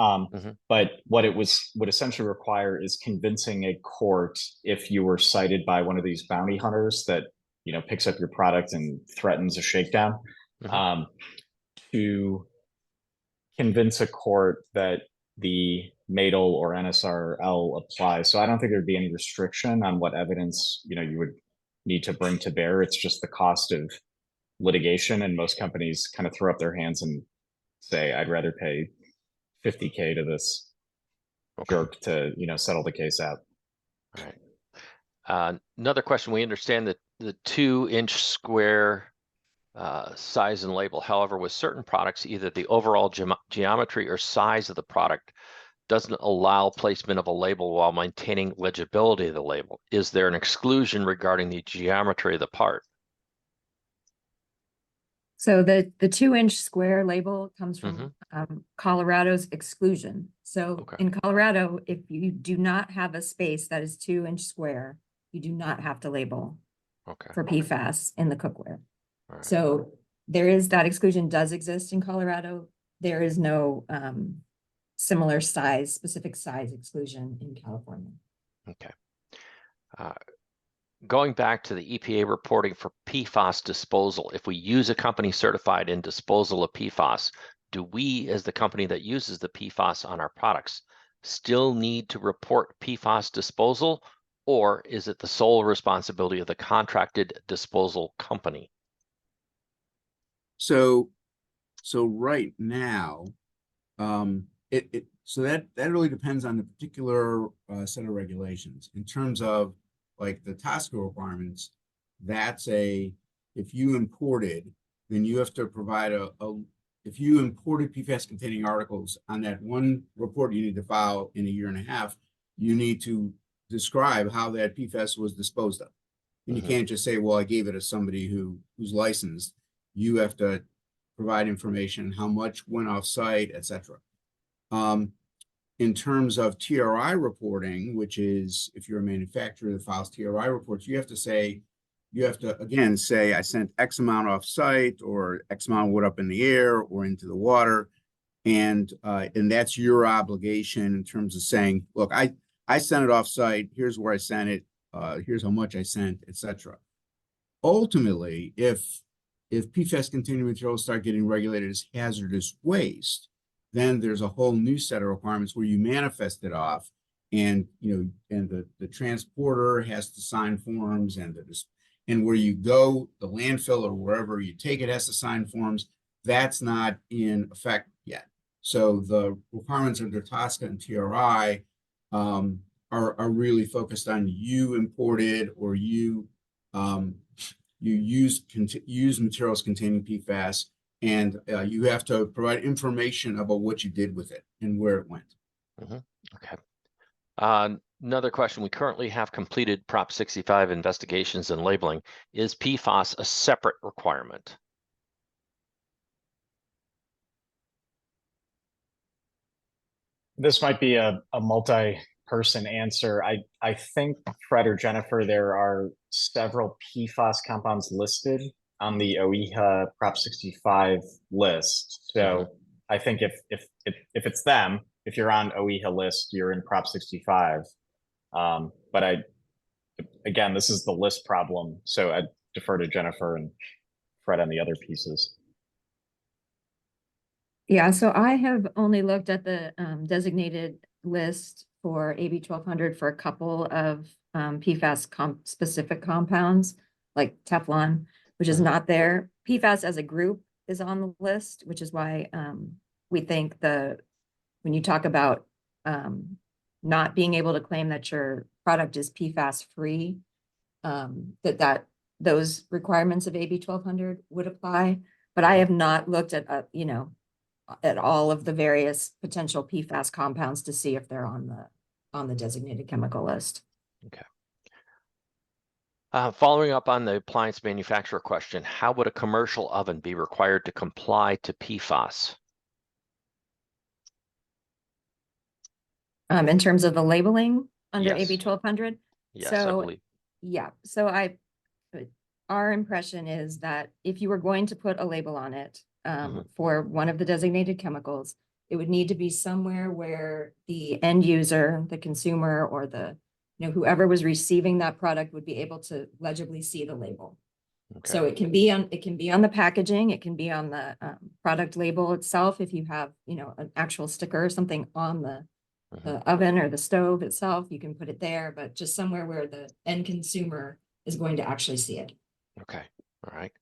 But what it would essentially require is convincing a court, if you were cited by one of these bounty hunters that picks up your product and threatens a shakedown, to convince a court that the MADL or NSRL applies. So I don't think there'd be any restriction on what evidence you would need to bring to bear. It's just the cost of litigation, and most companies kind of throw up their hands and say, "I'd rather pay $50K to this jerk to settle the case out." All right. Another question. We understand that the 2-inch square size and label. However, with certain products, either the overall geometry or size of the product doesn't allow placement of a label while maintaining legibility of the label. Is there an exclusion regarding the geometry of the part? So the 2-inch square label comes from Colorado's exclusion. So Okay. in Colorado, if you do not have a space that is 2-inch square, you do not have to label Okay. for PFAS in the cookware. All right. So there is, that exclusion does exist in Colorado. There is no similar size, specific size exclusion in California. Okay. Going back to the EPA reporting for PFAS disposal, if we use a company certified in disposal of PFAS, do we, as the company that uses the PFAS on our products, still need to report PFAS disposal, or is it the sole responsibility of the contracted disposal company? So right now, so that really depends on the particular set of regulations. In terms of like the TSCA requirements, that's if you imported, then you have to provide if you imported PFAS containing articles on that one report you need to file in a year and a half, you need to describe how that PFAS was disposed of. And you can't just say, well, I gave it to somebody who's licensed. You have to provide information, how much went off site, etc. In terms of TRI reporting, which is if you're a manufacturer that files TRI reports, you have to again say I sent X amount off site, or X amount went up in the air or into the water, and that's your obligation in terms of saying, look, I sent it off site. Here's where I sent it. Here's how much I sent, etc. Ultimately, if PFAS containing materials start getting regulated as hazardous waste, then there's a whole new set of requirements where you manifest it off, and the transporter has to sign forms, and where you go, the landfill or wherever you take it has to sign forms. That's not in effect yet. So the requirements under TSCA and TRI are really focused on you imported or you use materials containing PFAS, and you have to provide information about what you did with it and where it went. Okay. Another question. We currently have completed Prop 65 investigations and labeling. Is PFAS a separate requirement? This might be a multi-person answer. I think, Fred or Jennifer, there are several PFAS compounds listed on the OEHA Prop 65 list. So I think if it's them, if you're on OEHA list, you're in Prop 65. But again, this is the list problem. So I defer to Jennifer and Fred on the other pieces. Yeah, so I have only looked at the designated list for AB 1200 for a couple of PFAS specific compounds like Teflon, which is not there. PFAS as a group is on the list, which is why we think when you talk about not being able to claim that your product is PFAS free, that those requirements of AB 1200 would apply. But I have not looked at at all of the various potential PFAS compounds to see if they're on the designated chemical list. Okay. Following up on the appliance manufacturer question, how would a commercial oven be required to comply to PFAS? In terms of the labeling under Yes. AB 1200? Yes, I believe. Yeah, so our impression is that if you were going to put a label on it for one of the designated chemicals, it would need to be somewhere where the end user, the consumer, or whoever was receiving that product would be able to legibly see the label. Okay. So it can be on the packaging, it can be on the product label itself. If you have an actual sticker or something on the oven or the stove itself, you can put it there, but just somewhere where the end consumer is going to actually see it. Okay. All right.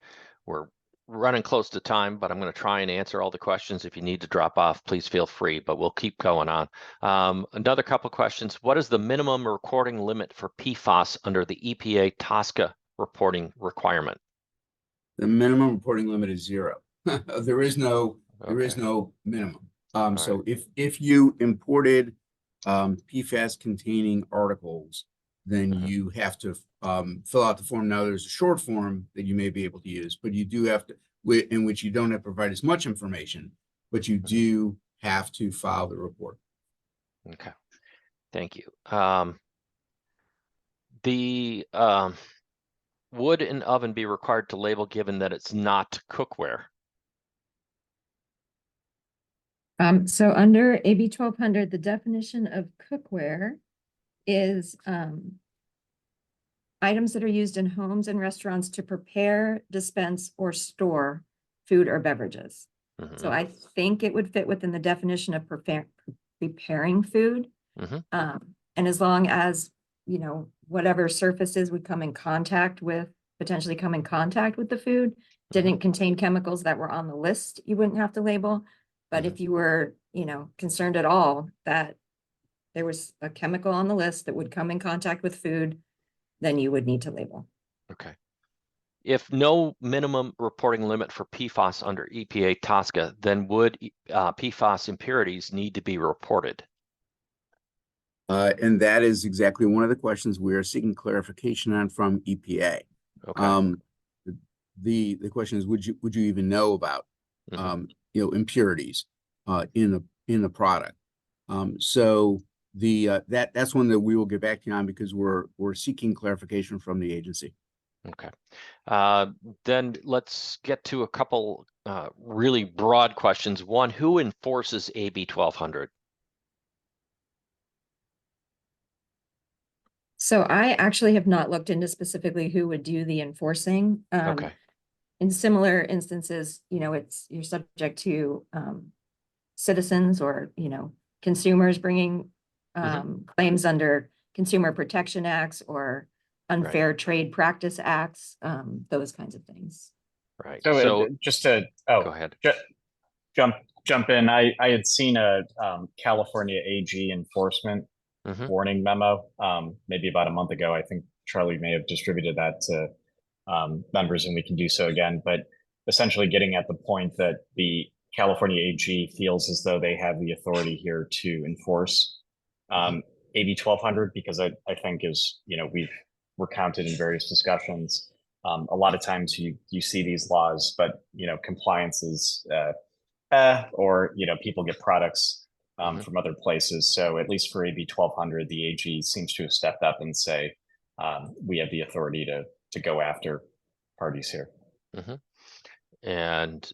We're running close to time, but I'm going to try and answer all the questions. If you need to drop off, please feel free, but we'll keep going on. Another couple questions. What is the minimum recording limit for PFAS under the EPA TSCA reporting requirement? The minimum reporting limit is 0. There is no minimum. So if you imported PFAS containing articles, then you have to fill out the form. Now there's a short form that you may be able to use, but you do have to, in which you don't have to provide as much information, but you do have to file the report. Okay, thank you. The would an oven be required to label given that it's not cookware? So under AB 1200, the definition of cookware is items that are used in homes and restaurants to prepare, dispense, or store food or beverages. So Mhm. I think it would fit within the definition of preparing food. Mhm. And as long as, you know, whatever surfaces would come in contact with, potentially come in contact with the food, didn't contain chemicals that were on the list, you wouldn't have to label. But if you were, you know, concerned at all that there was a chemical on the list that would come in contact with food, then you would need to label. Okay. If no minimum reporting limit for PFAS under EPA TSCA, then would PFAS impurities need to be reported? And that is exactly one of the questions we are seeking clarification on from EPA. Okay. The question is, would you even know about you know, impurities in a product? So that's one that we will get back to you on, because we're seeking clarification from the agency. Okay. Then let's get to a couple really broad questions. One, who enforces AB 1200? So I actually have not looked into specifically who would do the enforcing. Okay. In similar instances, you know, you're subject to citizens or, you know, consumers bringing claims under Consumer Protection Acts or Unfair Trade Practice Acts, those kinds of things. Right. So just to go ahead. Jump in. I had seen a California AG enforcement warning memo maybe about a month ago. I think Charlie may have distributed that to members, and we can do so again. But essentially getting at the point that the California AG feels as though they have the authority here to enforce AB 1200, because I think, is, you know, we've recounted in various discussions, a lot of times you see these laws, but, you know, compliance is or, you know, people get products from other places. So at least for AB 1200, the AG seems to have stepped up and say, we have the authority to go after parties here. And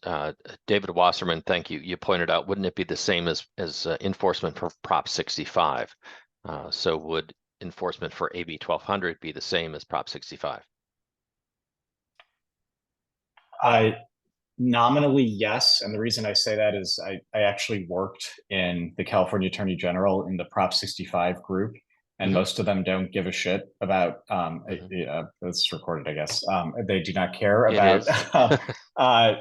David Wasserman, thank you. You pointed out, wouldn't it be the same as enforcement for Prop 65? So would enforcement for AB 1200 be the same as Prop 65? Nominally, yes. And the reason I say that is I actually worked in the California Attorney General in the Prop 65 group, and most of them don't give a shit about, it's recorded, I guess. They do not care about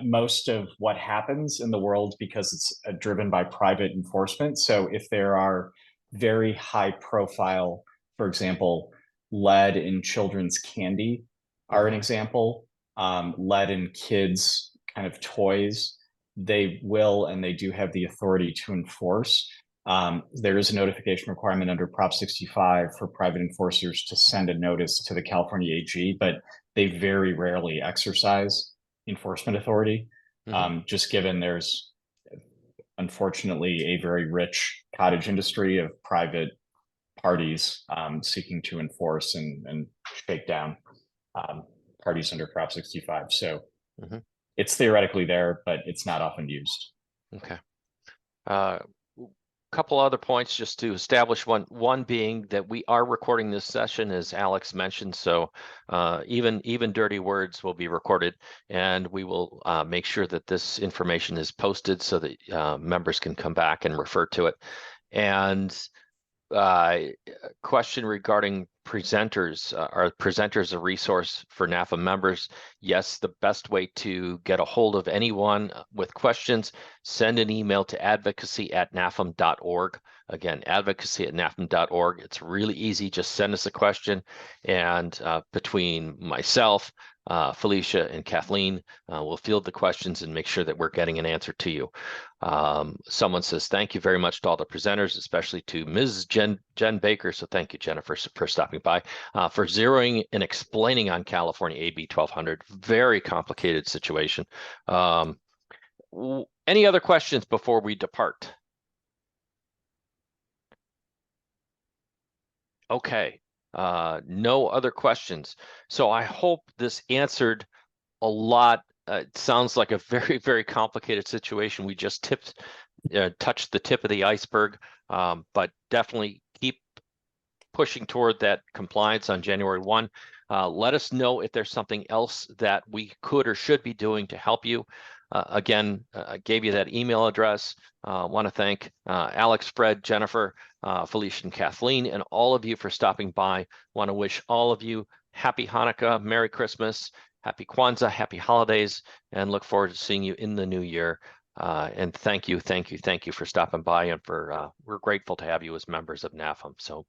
most of what happens in the world, because it's driven by private enforcement. So if there are very high profile, for example, lead in children's candy are an example, lead in kids' kind of toys, they will, and they do have the authority to enforce. There is a notification requirement under Prop 65 for private enforcers to send a notice to the California AG, but they very rarely exercise enforcement authority, just given there's unfortunately a very rich cottage industry of private parties seeking to enforce and shake down parties under Prop 65. So it's theoretically there, but it's not often used. Okay. Couple other points just to establish. One being that we are recording this session, as Alex mentioned, so even dirty words will be recorded, and we will make sure that this information is posted so that members can come back and refer to it. And question regarding presenters. Are presenters a resource for NAFEM members? Yes, the best way to get a hold of anyone with questions, send an email to advocacy@nafem.org. Again, advocacy@nafem.org. It's really easy. Just send us a question, and between myself, Felicia and Kathleen will field the questions and make sure that we're getting an answer to you. Someone says, thank you very much to all the presenters, especially to Ms. Jen Baker. So thank you, Jennifer, for stopping by, for zeroing and explaining on California AB 1200. Very complicated situation. Any other questions before we depart? Okay, no other questions. So I hope this answered a lot. It sounds like a very, very complicated situation. We just touched the tip of the iceberg, but definitely keep pushing toward that compliance on January 1. Let us know if there's something else that we could or should be doing to help you. Again, I gave you that email address. Want to thank Alex, Fred, Jennifer, Felicia, and Kathleen, and all of you for stopping by. Want to wish all of you happy Hanukkah, Merry Christmas, happy Kwanzaa, happy holidays, and look forward to seeing you in the new year. And thank you for stopping by, and for we're grateful to have you as members of NAFEM. So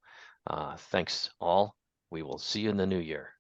thanks all. We will see you in the new year.